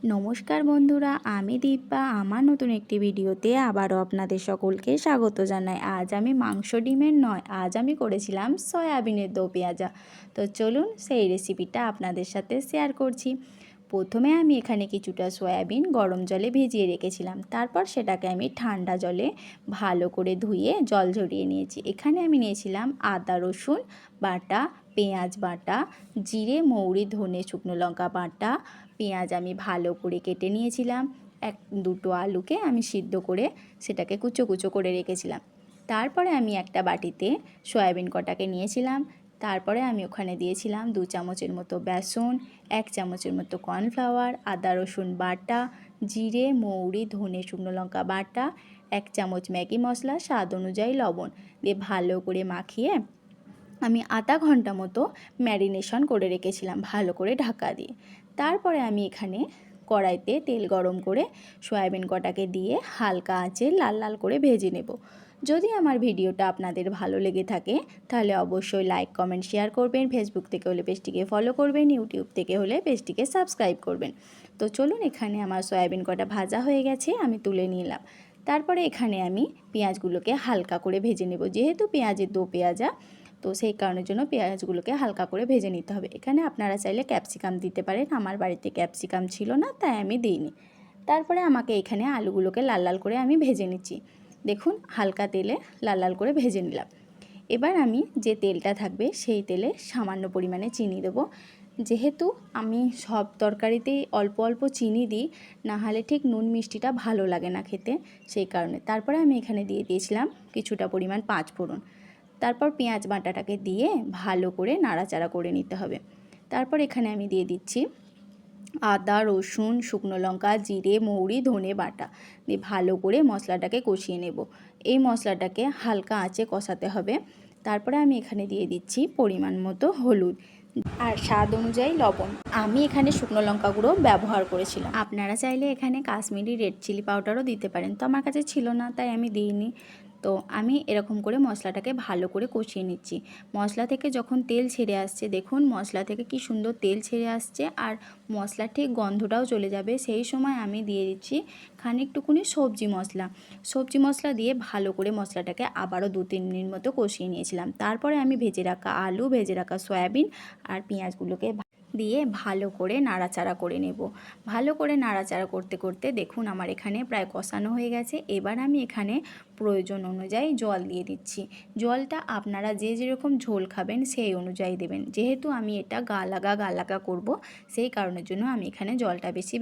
নমস্কার বন্ধুরা, আমি দীপা। আমার নতুন একটি ভিডিওতে আবারও আপনাদের সকলকে স্বাগত জানাই। আজ আমি মাংস ডিমের নয়, আজ আমি করেছিলাম সয়াবিনের দো পেঁয়াজা। তো চলুন সেই রেসিপিটা আপনাদের সাথে শেয়ার করছি। প্রথমে আমি এখানে কিছুটা সয়াবিন গরম জলে ভিজিয়ে রেখেছিলাম, তারপর সেটাকে আমি ঠান্ডা জলে ভালো করে ধুয়ে জল ঝরিয়ে নিয়েছি। এখানে আমি নিয়েছিলাম আদা রসুন বাটা, পেঁয়াজ বাটা, জিরে মৌরি ধনে শুকনো লঙ্কা বাটা, পেঁয়াজ আমি ভালো করে কেটে নিয়েছিলাম, দুটো আলুকে আমি সিদ্ধ করে সেটাকে কুচো কুচো করে রেখেছিলাম। তারপরে আমি একটা বাটিতে সয়াবিন কটাকে নিয়েছিলাম, তারপরে আমি ওখানে দিয়েছিলাম 2 চামচের মতো বেসন, 1 চামচের মতো কর্নফ্লাওয়ার, আদা রসুন বাটা, জিরে মৌরি ধনে শুকনো লঙ্কা বাটা, 1 চামচ ম্যাগি মশলা, স্বাদ অনুযায়ী লবণ দিয়ে ভালো করে মাখিয়ে আমি আধা ঘন্টা মতো ম্যারিনেশন করে রেখেছিলাম ভালো করে ঢাকা দিয়ে। তারপরে আমি এখানে কড়াইতে তেল গরম করে সয়াবিন কটাকে দিয়ে হালকা আঁচে লাল লাল করে ভেজে নেব। যদি আমার ভিডিওটা আপনাদের ভালো লেগে থাকে তাহলে অবশ্যই লাইক কমেন্ট শেয়ার করবেন। ফেসবুক থেকে হলে পেজটিকে ফলো করবেন, ইউটিউব থেকে হলে পেজটিকে সাবস্ক্রাইব করবেন। তো চলুন, এখানে আমার সয়াবিন কটা ভাজা হয়ে গেছে, আমি তুলে নিলাম। তারপরে এখানে আমি পেঁয়াজগুলোকে হালকা করে ভেজে নেব। যেহেতু পেঁয়াজের দো পেঁয়াজা, তো সেই কারণের জন্য পেঁয়াজগুলোকে হালকা করে ভেজে নিতে হবে। এখানে আপনারা চাইলে ক্যাপসিকাম দিতে পারেন, আমার বাড়িতে ক্যাপসিকাম ছিল না তাই আমি দিইনি। তারপরে আমাকে এখানে আলুগুলোকে লাল লাল করে আমি ভেজে নিচ্ছি। দেখুন, হালকা তেলে লাল লাল করে ভেজে নিলাম। এবার আমি যে তেলটা থাকবে সেই তেলে সামান্য পরিমাণে চিনি দেবো। যেহেতু আমি সব তরকারিতেই অল্প অল্প চিনি দিই, না হলে ঠিক নুন মিষ্টিটা ভালো লাগে না খেতে, সেই কারণে। তারপরে আমি এখানে দিয়ে দিয়েছিলাম কিছুটা পরিমাণ 5 ফোড়ন। তারপর পেঁয়াজ বাটাটাকে দিয়ে ভালো করে নাড়াচাড়া করে নিতে হবে। তারপর এখানে আমি দিয়ে দিচ্ছি আদা রসুন শুকনো লঙ্কা জিরে মৌরি ধনে বাটা দিয়ে ভালো করে মশলাটাকে কষিয়ে নেব। এই মশলাটাকে হালকা আঁচে কষাতে হবে। তারপরে আমি এখানে দিয়ে দিচ্ছি পরিমাণ মতো হলুদ আর স্বাদ অনুযায়ী লবণ। আমি এখানে শুকনো লঙ্কা গুঁড়ো ব্যবহার করেছিলাম, আপনারা চাইলে এখানে কাশ্মীরি রেড চিলি পাউডারও দিতে পারেন, তো আমার কাছে ছিল না তাই আমি দিইনি। তো আমি এরকম করে মশলাটাকে ভালো করে কষিয়ে নিচ্ছি। মশলা থেকে যখন তেল ছেড়ে আসছে, দেখুন মশলা থেকে কি সুন্দর তেল ছেড়ে আসছে আর মশলার ঠিক গন্ধটাও চলে যাবে, সেই সময় আমি দিয়ে দিচ্ছি খানিকটুকুনি সবজি মশলা দিয়ে ভালো করে মশলাটাকে আবারও 2-3 মিনিট মতো কষিয়ে নিয়েছিলাম। তারপরে আমি ভেজে রাখা আলু, ভেজে রাখা সয়াবিন আর পেঁয়াজগুলোকে দিয়ে ভালো করে নাড়াচাড়া করে নেব। ভালো করে নাড়াচাড়া করতে করতে দেখুন আমার এখানে প্রায় কষানো হয়ে গেছে। এবার আমি এখানে প্রয়োজন অনুযায়ী জল দিয়ে দিচ্ছি। জলটা আপনারা যে যেরকম ঝোল খাবেন সেই অনুযায়ী দেবেন। যেহেতু আমি এটা গা লাগা করব, সেই কারণের জন্য আমি এখানে জলটা বেশি